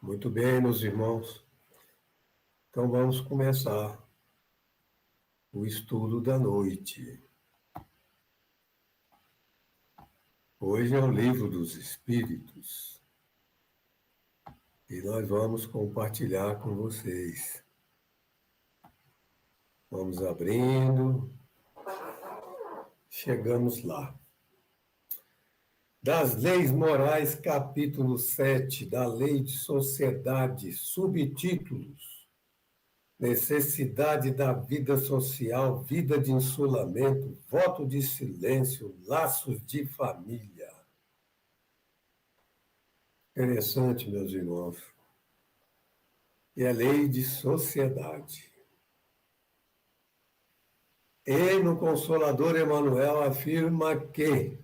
Muito bem, meus irmãos. Então vamos começar o estudo da noite. Hoje é o Livro dos Espíritos e nós vamos compartilhar com vocês. Vamos abrindo, chegamos lá. Das Leis Morais, capítulo 7, da Lei de Sociedade, subtítulos: Necessidade da vida social, vida de isolamento, voto de silêncio, laços de família. Interessante, meus irmãos. E a lei de sociedade. E no Consolador Emmanuel afirma que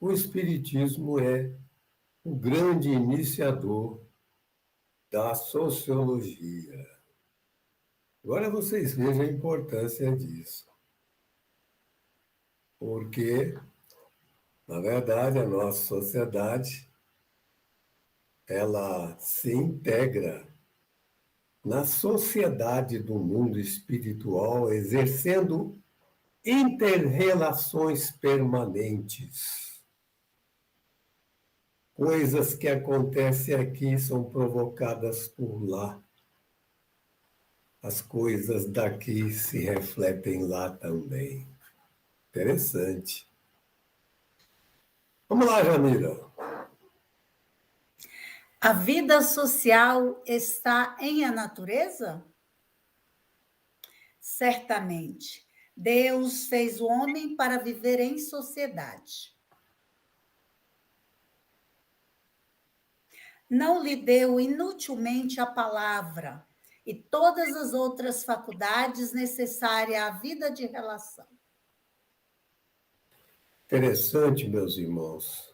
o Espiritismo é o grande iniciador da sociologia. Agora vocês vejam a importância disso. Porque, na verdade, a nossa sociedade, ela se integra na sociedade do mundo espiritual, exercendo interrelações permanentes. Coisas que acontecem aqui são provocadas por lá. As coisas daqui se refletem lá também. Interessante. Vamos lá, Jamila. A vida social está em a natureza? Certamente. Deus fez o homem para viver em sociedade. Não lhe deu inutilmente a palavra e todas as outras faculdades necessárias à vida de relação. Interessante, meus irmãos,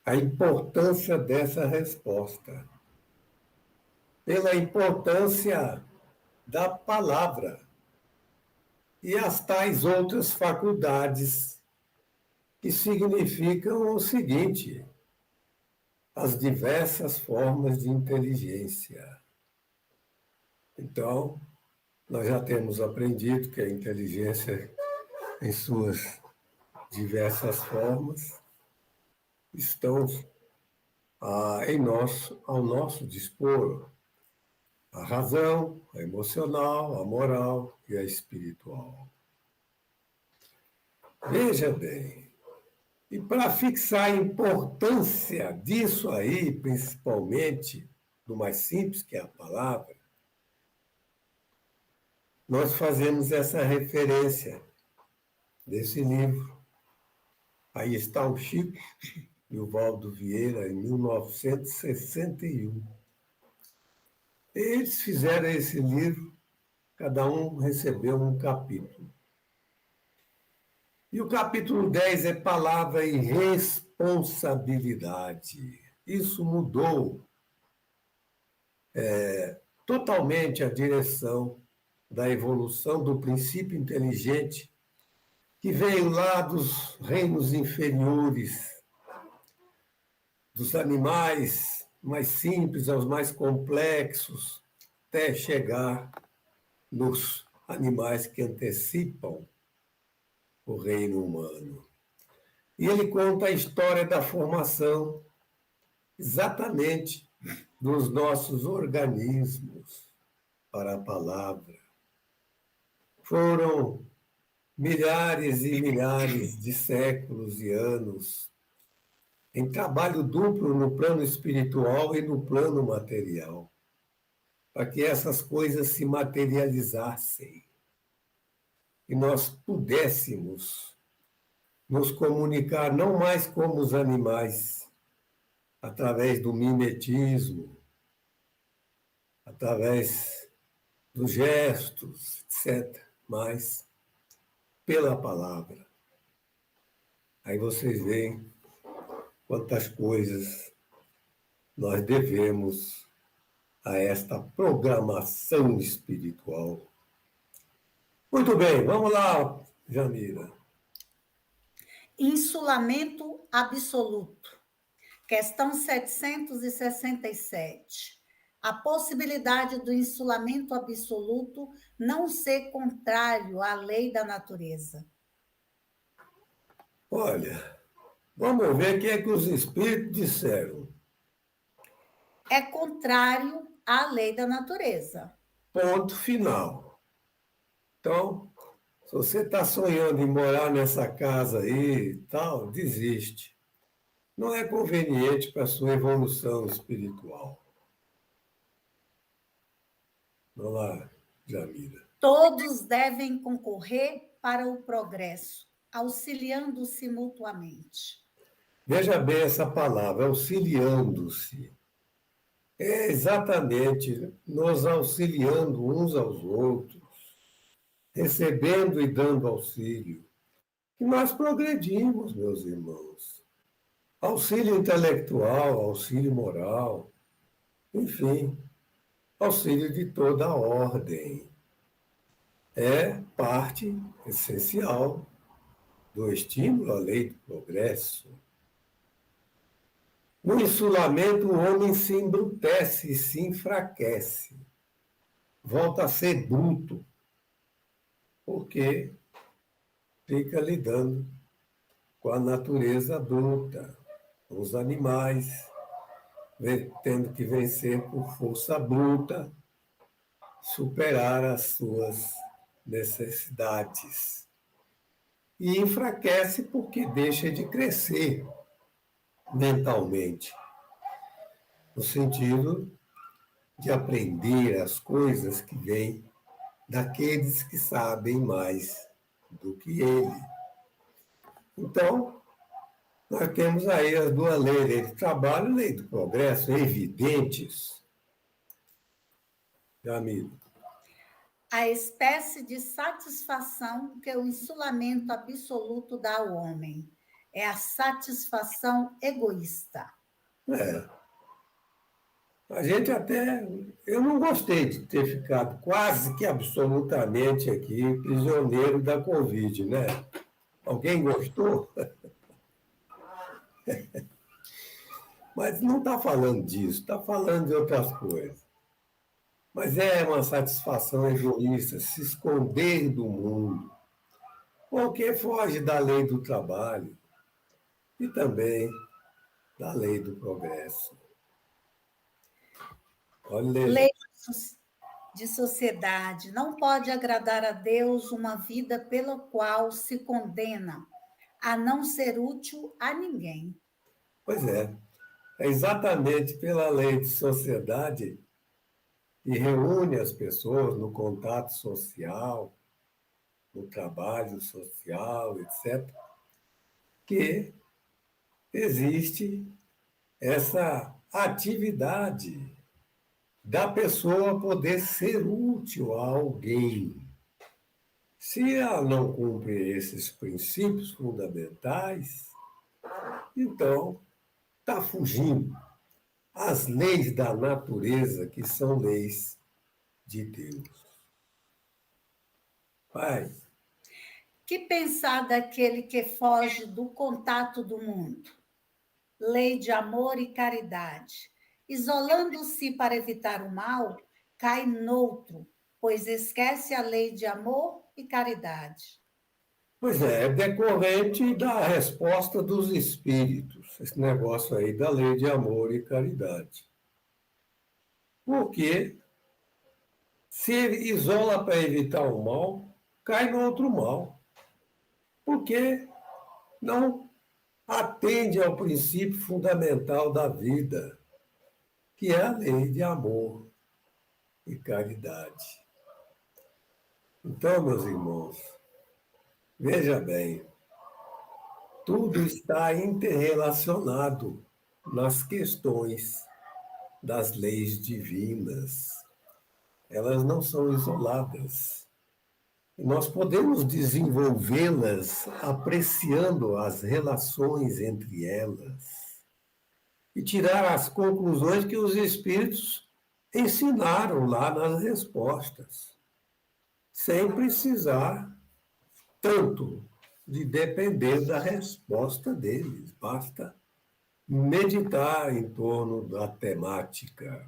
a importância dessa resposta. Pela importância da palavra e as tais outras faculdades que significam o seguinte: as diversas formas de inteligência. Então, nós já temos aprendido que a inteligência, em suas diversas formas, estão ao nosso dispor. A razão, a emocional, a moral e a espiritual. Veja bem, e para fixar a importância disso aí, principalmente, do mais simples, que é a palavra, nós fazemos essa referência desse livro. Aí está o Chico e o Valdo Vieira, em 1961. Eles fizeram esse livro, cada um recebeu um capítulo. E o capítulo 10 é palavra e responsabilidade. Isso mudou totalmente a direção da evolução do princípio inteligente que veio lá dos reinos inferiores, dos animais mais simples aos mais complexos, até chegar nos animais que antecipam o reino humano. E ele conta a história da formação exatamente dos nossos organismos para a palavra. Foram milhares e milhares de séculos e anos em trabalho duplo no plano espiritual e no plano material, para que essas coisas se materializassem e nós pudéssemos nos comunicar não mais como os animais, através do mimetismo, através dos gestos, etc., mas pela palavra. Aí vocês veem quantas coisas nós devemos a esta programação espiritual. Muito bem, vamos lá, Jamila. Insulamento absoluto. Questão 767. a possibilidade do insulamento absoluto não ser contrário à lei da natureza? Olha, vamos ver o que é que os espíritos disseram. É contrário à lei da natureza. Ponto final. Então, se você está sonhando em morar nessa casa aí e tal, desiste. Não é conveniente para a sua evolução espiritual. Vamos lá, Jamila. Todos devem concorrer para o progresso, auxiliando-se mutuamente. Veja bem essa palavra, auxiliando-se. É exatamente nos auxiliando uns aos outros, recebendo e dando auxílio, que nós progredimos, meus irmãos. Auxílio intelectual, auxílio moral, enfim, auxílio de toda a ordem. É parte essencial do estímulo à lei do progresso. No insulamento, o homem se embrutece e se enfraquece, volta a ser bruto, porque fica lidando com a natureza bruta, com os animais, tendo que vencer por força bruta, superar as suas necessidades. E enfraquece porque deixa de crescer mentalmente, no sentido de aprender as coisas que vêm daqueles que sabem mais do que ele. Então, nós temos aí as duas leis, lei do trabalho e lei do progresso, evidentes, meu amigo. A espécie de satisfação que o insulamento absoluto dá ao homem é a satisfação egoísta. É. A gente até. Eu não gostei de ter ficado quase que absolutamente aqui prisioneiro da Covid, né? Alguém gostou? Mas não está falando disso, está falando de outras coisas. Mas é uma satisfação egoísta se esconder do mundo, porque foge da lei do trabalho e também da lei do progresso. Olha, Lei de sociedade não pode agradar a Deus uma vida pela qual se condena a não ser útil a ninguém. pois é exatamente pela lei de sociedade que reúne as pessoas no contato social, no trabalho social, etc., que existe essa atividade da pessoa poder ser útil a alguém. Se ela não cumpre esses princípios fundamentais, então está fugindo às leis da natureza, que são leis de Deus. Pai, Que pensar daquele que foge do contato do mundo? Lei de amor e caridade. Isolando-se para evitar o mal, cai noutro, pois esquece a lei de amor e caridade. pois é decorrente da resposta dos espíritos, esse negócio aí da lei de amor e caridade. Porque se ele isola para evitar o mal, cai no outro mal. Porque não atende ao princípio fundamental da vida, que é a lei de amor e caridade. Então, meus irmãos, veja bem, tudo está interrelacionado nas questões das leis divinas. Elas não são isoladas. Nós podemos desenvolvê-las apreciando as relações entre elas e tirar as conclusões que os espíritos ensinaram lá nas respostas, sem precisar tanto de depender da resposta deles. Basta meditar em torno da temática.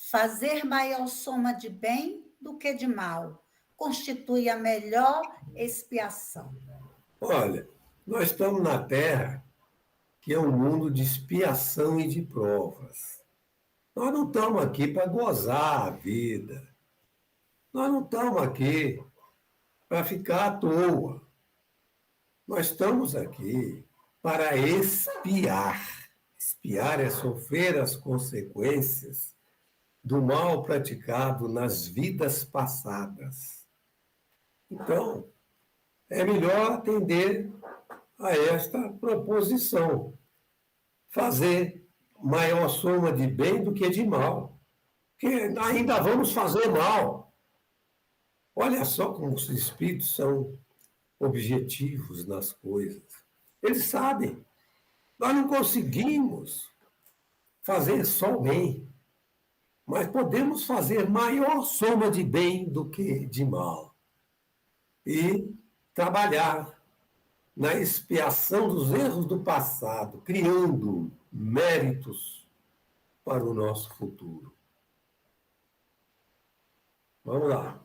Fazer maior soma de bem do que de mal constitui a melhor expiação. Olha, nós estamos na Terra, que é um mundo de expiação e de provas. Nós não estamos aqui para gozar a vida. Nós não estamos aqui para ficar à toa. Nós estamos aqui para expiar. Expiar é sofrer as consequências do mal praticado nas vidas passadas. Então, é melhor atender a esta proposição. Fazer maior soma de bem do que de mal. Porque ainda vamos fazer mal. Olha só como os espíritos são objetivos nas coisas. Eles sabem. Nós não conseguimos fazer só o bem, mas podemos fazer maior soma de bem do que de mal. E trabalhar na expiação dos erros do passado, criando méritos para o nosso futuro. Vamos lá.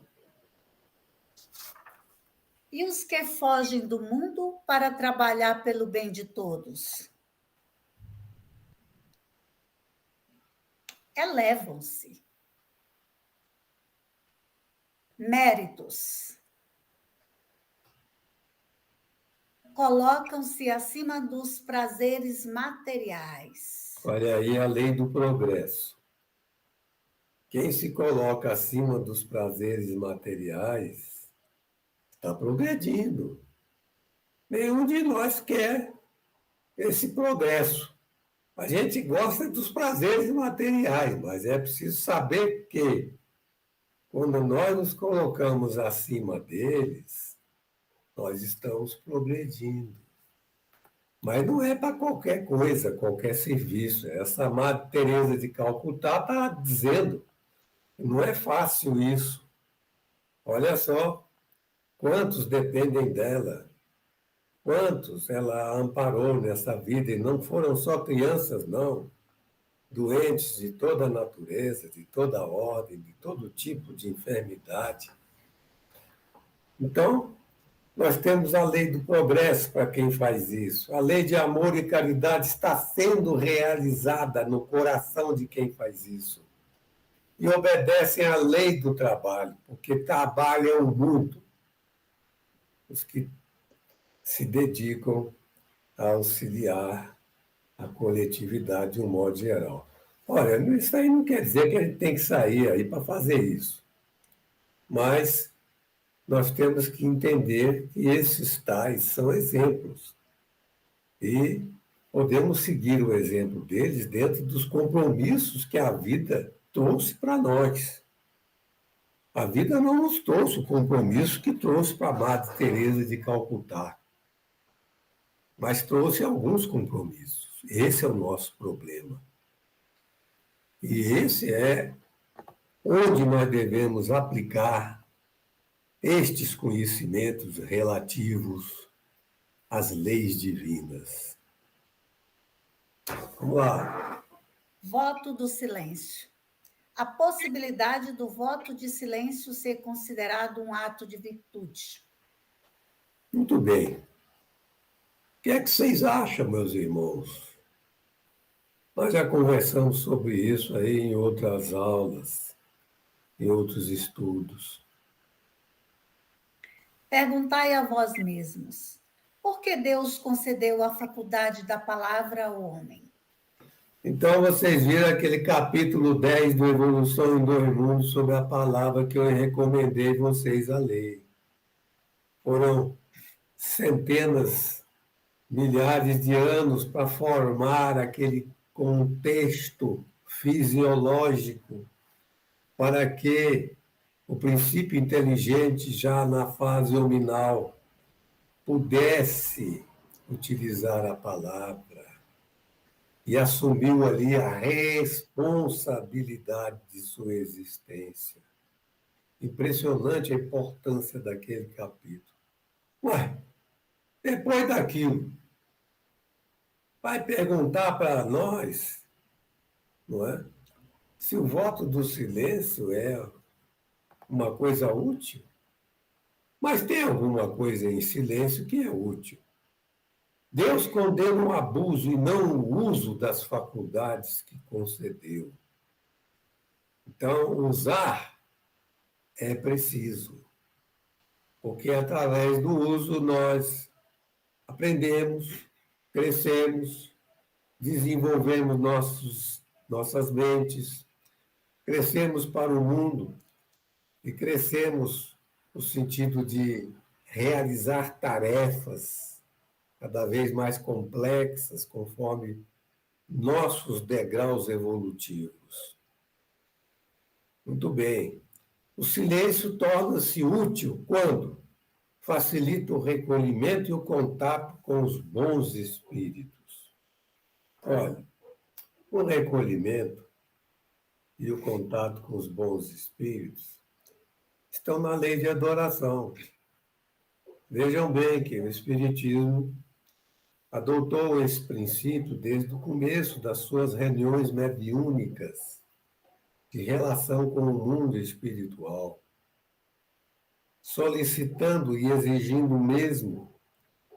E os que fogem do mundo para trabalhar pelo bem de todos? Elevam-se. Méritos. Colocam-se acima dos prazeres materiais. Olha aí a lei do progresso. Quem se coloca acima dos prazeres materiais está progredindo. Nenhum de nós quer esse progresso. A gente gosta dos prazeres materiais, mas é preciso saber que, quando nós nos colocamos acima deles, nós estamos progredindo. Mas não é para qualquer coisa, qualquer serviço. Essa Madre Teresa de Calcutá está dizendo que não é fácil isso. Olha só quantos dependem dela, quantos ela amparou nessa vida, e não foram só crianças, não. Doentes de toda a natureza, de toda a ordem, de todo tipo de enfermidade. Então, nós temos a lei do progresso para quem faz isso. A lei de amor e caridade está sendo realizada no coração de quem faz isso. E obedecem à lei do trabalho, porque trabalham muito os que se dedicam a auxiliar a coletividade de um modo geral. Olha, isso aí não quer dizer que a gente tem que sair aí para fazer isso. Mas nós temos que entender que esses tais são exemplos. E podemos seguir o exemplo deles dentro dos compromissos que a vida trouxe para nós. A vida não nos trouxe o compromisso que trouxe para a Madre Teresa de Calcutá, mas trouxe alguns compromissos. Esse é o nosso problema. E esse é onde nós devemos aplicar estes conhecimentos relativos às leis divinas. Vamos lá. Voto do silêncio. A possibilidade do voto de silêncio ser considerado um ato de virtude. Muito bem. O que é que vocês acham, meus irmãos? Nós já conversamos sobre isso aí em outras aulas, em outros estudos. Perguntai a vós mesmos: por que Deus concedeu a faculdade da palavra ao homem? Então, vocês viram aquele capítulo 10 do Evolução em Dois Mundos sobre a palavra que eu recomendei vocês a ler. Foram centenas, milhares de anos para formar aquele contexto fisiológico para que o princípio inteligente, já na fase hominal, pudesse utilizar a palavra e assumiu ali a responsabilidade de sua existência. Impressionante a importância daquele capítulo. Ué, depois daquilo, vai perguntar para nós, não é? Se o voto do silêncio é uma coisa útil, mas tem alguma coisa em silêncio que é útil. Deus condena o abuso e não o uso das faculdades que concedeu. Então, usar é preciso, porque através do uso nós aprendemos, crescemos, desenvolvemos nossas mentes, crescemos para o mundo e crescemos no sentido de realizar tarefas cada vez mais complexas conforme nossos degraus evolutivos. Muito bem. O silêncio torna-se útil quando facilita o recolhimento e o contato com os bons espíritos. Olha, o recolhimento e o contato com os bons espíritos estão na lei de adoração. Vejam bem que o Espiritismo adotou esse princípio desde o começo das suas reuniões mediúnicas de relação com o mundo espiritual, solicitando e exigindo mesmo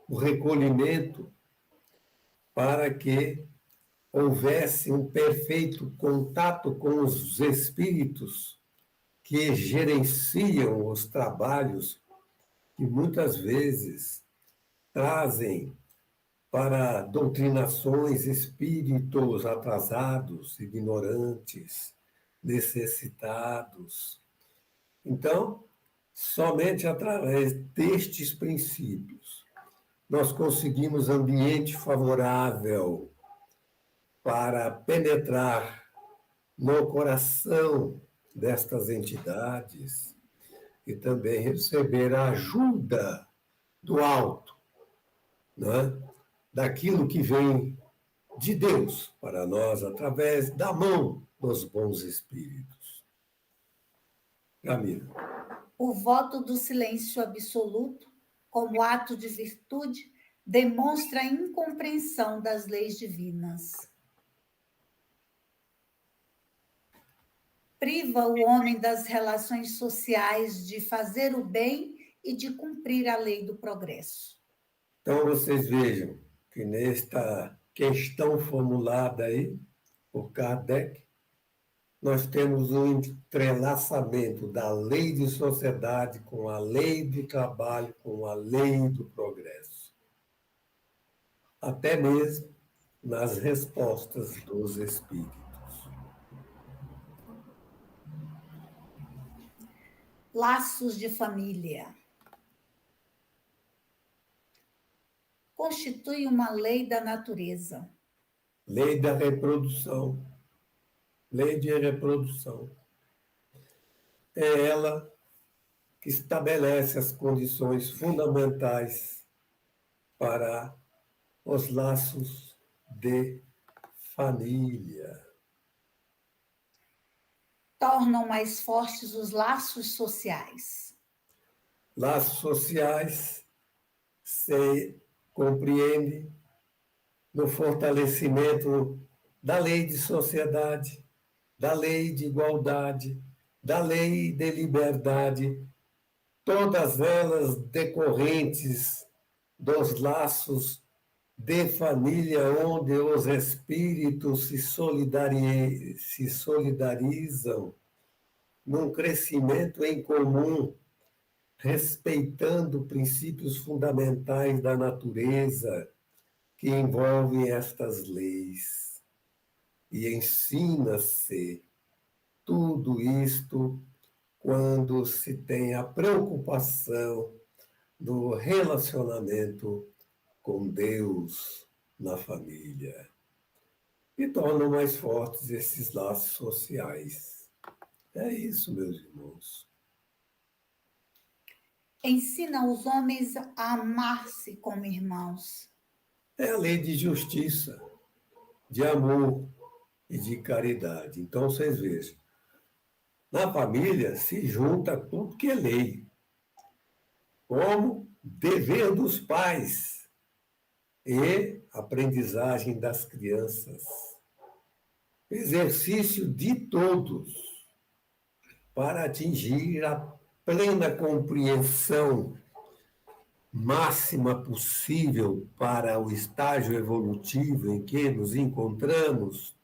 o recolhimento para que houvesse um perfeito contato com os espíritos que gerenciam os trabalhos que muitas vezes trazem para doutrinações espíritos atrasados, ignorantes, necessitados. Então, somente através destes princípios nós conseguimos ambiente favorável para penetrar no coração destas entidades e também receber a ajuda do alto, né? Daquilo que vem de Deus para nós através da mão dos bons espíritos. Camila. O voto do silêncio absoluto, como ato de virtude, demonstra a incompreensão das leis divinas. Priva o homem das relações sociais de fazer o bem e de cumprir a lei do progresso. Então, vocês vejam que nesta questão formulada aí por Kardec, nós temos um entrelaçamento da lei de sociedade com a lei do trabalho, com a lei do progresso. Até mesmo nas respostas dos espíritos. Laços de família. Constitui uma lei da natureza. Lei da reprodução. Lei de reprodução. É ela que estabelece as condições fundamentais para os laços de família. Tornam mais fortes os laços sociais. Laços sociais se compreende no fortalecimento da lei de sociedade, da lei de igualdade, da lei de liberdade, todas elas decorrentes dos laços de família, onde os espíritos se solidarizam num crescimento em comum, respeitando princípios fundamentais da natureza que envolvem estas leis. E ensina-se tudo isto quando se tem a preocupação do relacionamento com Deus na família. E tornam mais fortes esses laços sociais. É isso, meus irmãos. Ensina os homens a amar-se como irmãos. É a lei de justiça, de amor e de caridade. Então, vocês vejam, na família se junta tudo que é lei, como dever dos pais e aprendizagem das crianças. exercício de todos para atingir a plena compreensão máxima possível para o estágio evolutivo em que nos encontramos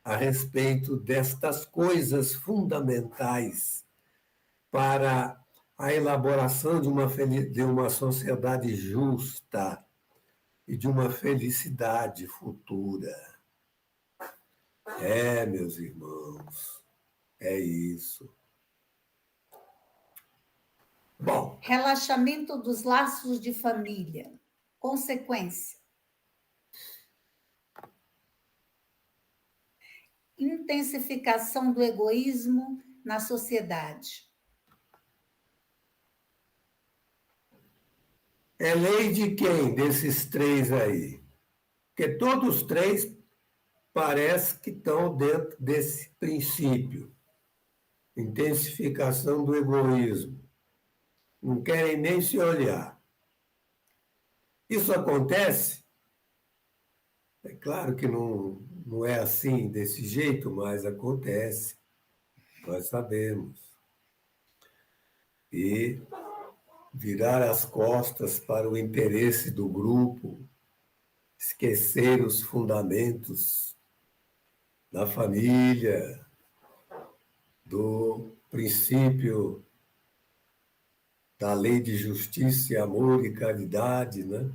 a respeito destas coisas fundamentais para a elaboração de uma sociedade justa e de uma felicidade futura. Meus irmãos, é isso. Bom. Relaxamento dos laços de família. Consequência. Intensificação do egoísmo na sociedade. É lei de quem desses três aí? Porque todos os três parece que estão dentro desse princípio. Intensificação do egoísmo. Não querem nem se olhar. Isso acontece? É claro que não é assim, desse jeito, mas acontece. Nós sabemos. E virar as costas para o interesse do grupo, esquecer os fundamentos da família, do princípio da lei de justiça, amor e caridade, né?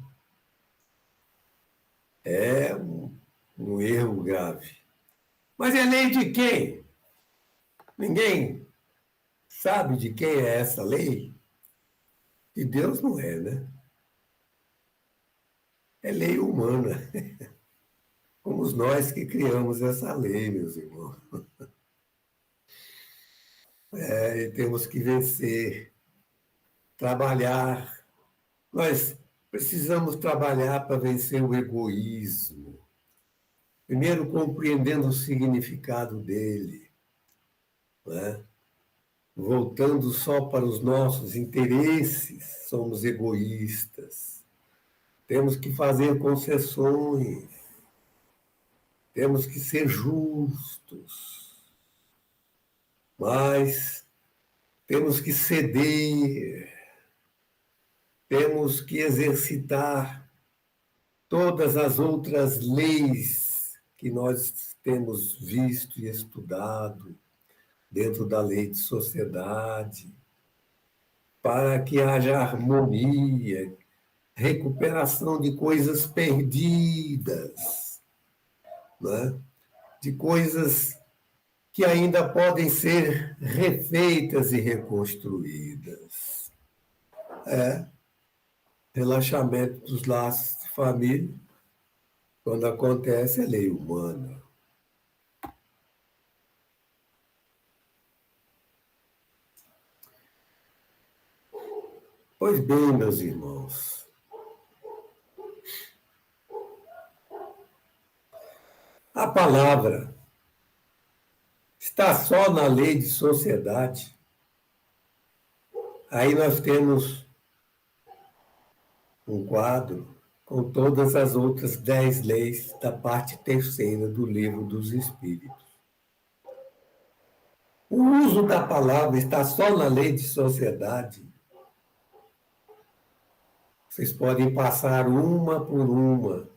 É um erro grave. Mas é lei de quem? Ninguém sabe de quem é essa lei? De Deus não é, né? É lei humana. Fomos nós que criamos essa lei, meus irmãos. E temos que vencer, trabalhar. Nós precisamos trabalhar para vencer o egoísmo. Primeiro, compreendendo o significado dele, né? Voltando só para os nossos interesses, somos egoístas. Temos que fazer concessões, temos que ser justos, mas temos que ceder, temos que exercitar todas as outras leis que nós temos visto e estudado dentro da lei de sociedade, para que haja harmonia, recuperação de coisas perdidas, né? De coisas que ainda podem ser refeitas e reconstruídas. Relaxamento dos laços de família, quando acontece, é lei humana. Pois bem, meus irmãos, a palavra está só na lei de sociedade. Aí nós temos um quadro com todas as outras 10 leis da parte terceira do Livro dos Espíritos. O uso da palavra está só na lei de sociedade. Vocês podem passar uma por uma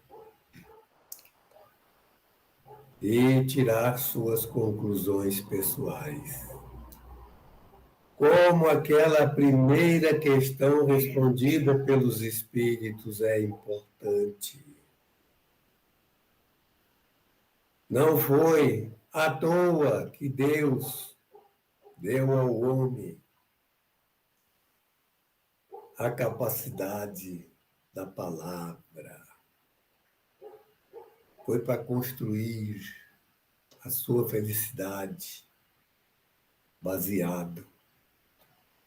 e tirar suas conclusões pessoais. Como aquela primeira questão respondida pelos espíritos é importante. Não foi à toa que Deus deu ao homem a capacidade da palavra. Foi para construir a sua felicidade baseado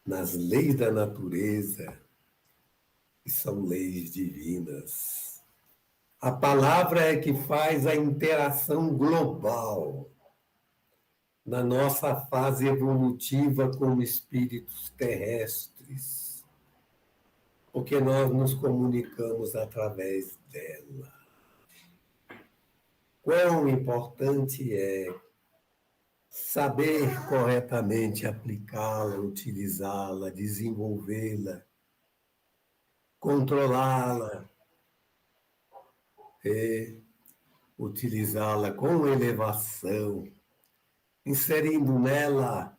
nas leis da natureza, que são leis divinas. A palavra é que faz a interação global na nossa fase evolutiva como espíritos terrestres, porque nós nos comunicamos através dela. quão importante é saber corretamente aplicá-la, utilizá-la, desenvolvê-la, controlá-la, utilizá-la com elevação, inserindo nela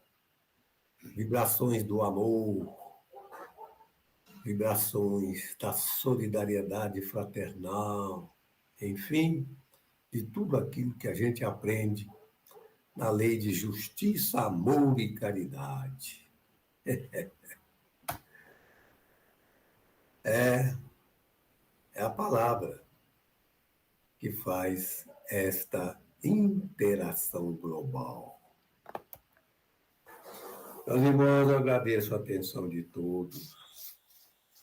vibrações do amor, vibrações da solidariedade fraternal, enfim, de tudo aquilo que a gente aprende na lei de justiça, amor e caridade. É a palavra que faz esta interação global. Meus irmãos, eu agradeço a atenção de todos.